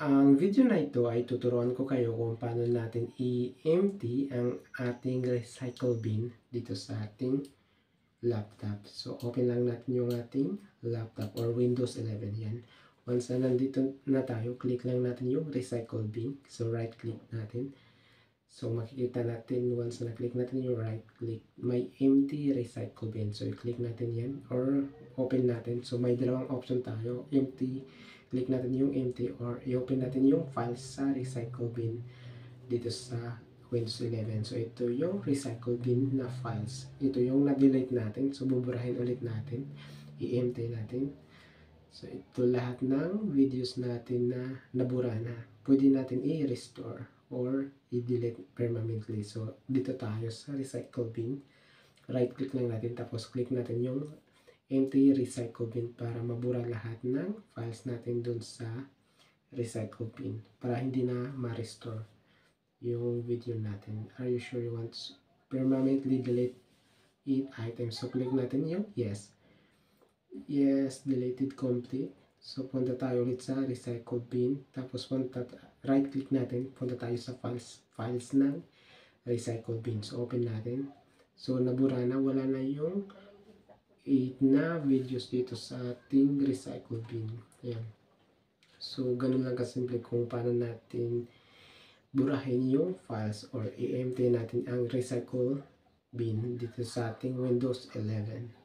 Ang video na ito ay tuturuan ko kayo kung paano natin i-empty ang ating recycle bin dito sa ating laptop. So, open lang natin yung ating laptop or Windows 11 yan. Once na nandito na tayo, click lang natin yung recycle bin. So, right click natin. So, makikita natin once na click natin yung right click, may empty recycle bin. So, i-click natin yan or open natin. So, may dalawang option tayo. Empty, click natin yung empty or i-open natin yung files sa recycle bin dito sa Windows 11. So, ito yung recycle bin na files. Ito yung na-delete natin. So, buburahin ulit natin. I-empty natin. So, ito lahat ng videos natin na nabura na. Pwede natin i-restore or i-delete permanently. So, dito tayo sa recycle bin. Right click lang natin tapos click natin yung empty recycle bin para mabura lahat ng files natin dun sa recycle bin para hindi na ma-restore yung video natin. Are you sure you want to permanently delete it items? So, click natin yung yes. Yes, deleted complete. So, punta tayo ulit sa recycle bin. Tapos, right click natin. Punta tayo sa files ng recycle bin. So, open natin. So, nabura na. Wala na yung 8 na videos dito sa ating recycle bin. Ayan. So, ganun lang kasimple kung paano natin burahin yung files or i-empty natin ang recycle bin dito sa ating Windows 11.